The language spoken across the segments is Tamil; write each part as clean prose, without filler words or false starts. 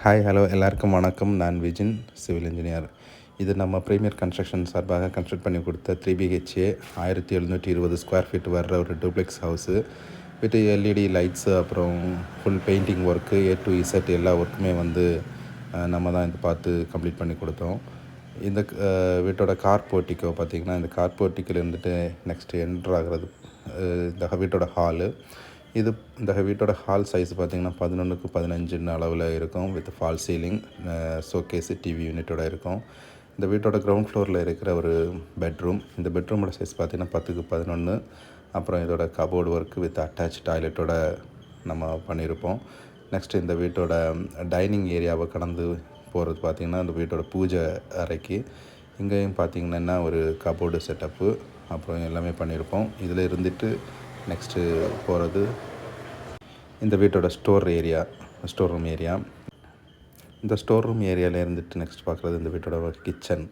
ஹாய் ஹலோ எல்லாருக்கும் வணக்கம். நான் விஜின், சிவில் இன்ஜினியர். இது நம்ம ப்ரீமியர் கன்ஸ்ட்ரக்ஷன் சார்பாக கன்ஸ்ட்ரக்ட் பண்ணி கொடுத்த 3 BHA 1720 ஸ்கொயர் ஃபீட் வர்ற ஒரு duplex house with LED lights, அப்புறம் full painting work A to Z எல்லா ஒர்க்குமே வந்து நம்ம தான் இது பார்த்து கம்ப்ளீட் பண்ணி கொடுத்தோம். இந்த வீட்டோட கார் போர்ட்டிக்கோ பார்த்திங்கன்னா, இந்த கார் போர்ட்டிக்கில் இருந்துட்டு நெக்ஸ்ட்டு என்ட்ரு ஆகிறது இந்த வீட்டோட ஹாலு. இந்த வீட்டோட ஹால் சைஸ் பார்த்திங்கன்னா 11x15 அளவில் இருக்கும். With false ceiling, showcase, TV யூனிட்டோட இருக்கும். இந்த வீட்டோட கிரவுண்ட் ஃப்ளோரில் இருக்கிற ஒரு பெட்ரூம். இந்த பெட்ரூமோட சைஸ் பார்த்திங்கன்னா 10x11. அப்புறம் இதோட கபோர்டு ஒர்க்கு வித் அட்டாச் டாய்லெட்டோட நம்ம பண்ணியிருப்போம். நெக்ஸ்ட்டு இந்த வீட்டோட டைனிங் ஏரியாவை கடந்து போகிறது பார்த்திங்கன்னா இந்த வீட்டோட பூஜை அறைக்கு. இங்கேயும் பார்த்திங்கன்னா ஒரு கபோர்டு செட்டப்பு அப்புறம் எல்லாமே பண்ணியிருப்போம். இதில் இருந்துட்டு நெக்ஸ்ட்டு போகிறது இந்த வீட்டோட ஸ்டோர் ரூம் ஏரியா. இந்த ஸ்டோர் ரூம் ஏரியாவில் இருந்துட்டு நெக்ஸ்ட் பார்க்குறது இந்த வீட்டோட கிச்சன்.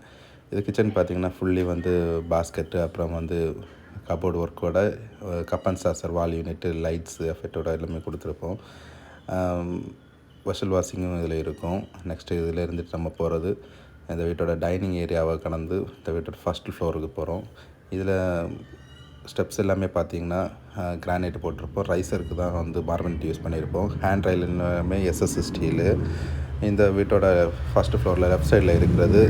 இது கிச்சன் பார்த்திங்கன்னா ஃபுல்லி வந்து பாஸ்கெட்டு, அப்புறம் வந்து கபோர்டு ஒர்க்கோட cup and saucer, wall unit, lights எஃபெக்டோட எல்லாமே கொடுத்துருப்போம். வெஷல் வாஷிங்கும் இதில் இருக்கும். நெக்ஸ்ட்டு இதில் இருந்துட்டு நம்ம போகிறது இந்த வீட்டோட டைனிங் ஏரியாவை கடந்து இந்த வீட்டோட ஃபஸ்ட்டு ஃப்ளோருக்கு போகிறோம். இதில் ஸ்டெப்ஸ் எல்லாமே பார்த்திங்கன்னா கிரானைட் போட்டிருப்போம். ரைஸருக்கு தான் வந்து மார்பன்ட் யூஸ் பண்ணியிருப்போம். ஹேண்ட் ரைல் எல்லாமே SS ஸ்டீலு. இந்த வீட்டோட ஃபஸ்ட்டு ஃப்ளோரில் லெஃப்ட் சைடில் இருக்கிறது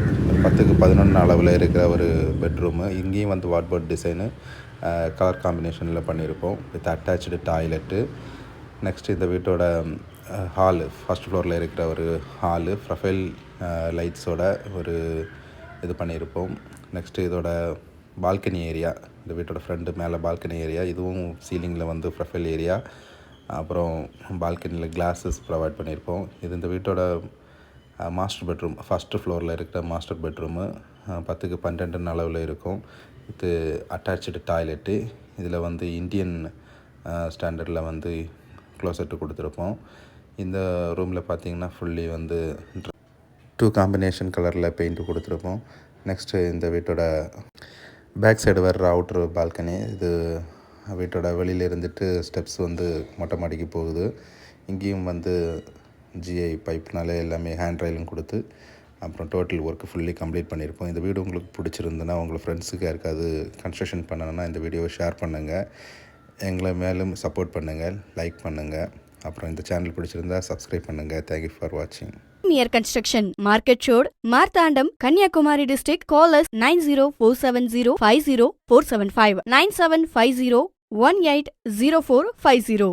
10x11 அளவில் இருக்கிற ஒரு பெட்ரூமு. இங்கேயும் வந்து வார்ட்போர்ட் டிசைனு கலர் காம்பினேஷனில் பண்ணியிருப்போம் வித் அட்டாச்சு டாய்லெட்டு. நெக்ஸ்ட் இந்த வீட்டோட ஹாலு, ஃபஸ்ட் ஃப்ளோரில் இருக்கிற ஒரு ஹாலு ப்ரொஃபைல் லைட்ஸோட ஒரு இது பண்ணியிருப்போம். நெக்ஸ்ட்டு இதோட பால்கனி ஏரியா, இந்த வீட்டோட ஃப்ரண்ட்டு மேலே பால்கனி ஏரியா. இதுவும் சீலிங்கில் வந்து ப்ரொஃபைல் ஏரியா, அப்புறம் பால்கனியில் கிளாஸஸ் ப்ரொவைட் பண்ணியிருப்போம். இது இந்த வீட்டோட மாஸ்டர் பெட்ரூம், ஃபஸ்ட்டு ஃப்ளோரில் இருக்கிற மாஸ்டர் பெட்ரூமு 10x12 அளவில் இருக்கும். இது அட்டாச்சு டாய்லெட்டு. இதில் வந்து இந்தியன் ஸ்டாண்டர்டில் வந்து க்ளோசெட்டு கொடுத்துருப்போம். இந்த ரூமில் பார்த்திங்கன்னா ஃபுல்லி வந்து 2 காம்பினேஷன் கலரில் பெயிண்ட்டு கொடுத்துருப்போம். நெக்ஸ்ட்டு இந்த வீட்டோட பேக் சைடு வர்ற அவுட்ரு பால்கனி. இது வீட்டோட வெளியில் இருந்துட்டு ஸ்டெப்ஸ் வந்து மொட்டை மாடிக்கு போகுது. இங்கேயும் வந்து GI பைப்னாலே எல்லாமே ஹேண்ட் ரைலும் கொடுத்து அப்புறம் டோட்டல் ஒர்க்கு ஃபுல்லி கம்ப்ளீட் பண்ணியிருப்போம். இந்த வீடு உங்களுக்கு பிடிச்சிருந்துன்னா உங்கள் ஃப்ரெண்ட்ஸுக்கு யாருக்காவது கன்ஸ்ட்ரக்ஷன் பண்ணணுன்னா இந்த வீடியோவை ஷேர் பண்ணுங்கள். எங்களை மேலும் சப்போர்ட் பண்ணுங்கள், லைக் பண்ணுங்கள். அப்புறம் இந்த சேனல் பிடிச்சிருந்தா சப்ஸ்கிரைப் பண்ணுங்கள். தேங்க்யூ ஃபார் வாட்சிங். Premier Construction, Market Road, Marthandam, Kanyakumari District. Call us 9047050475 9750180450.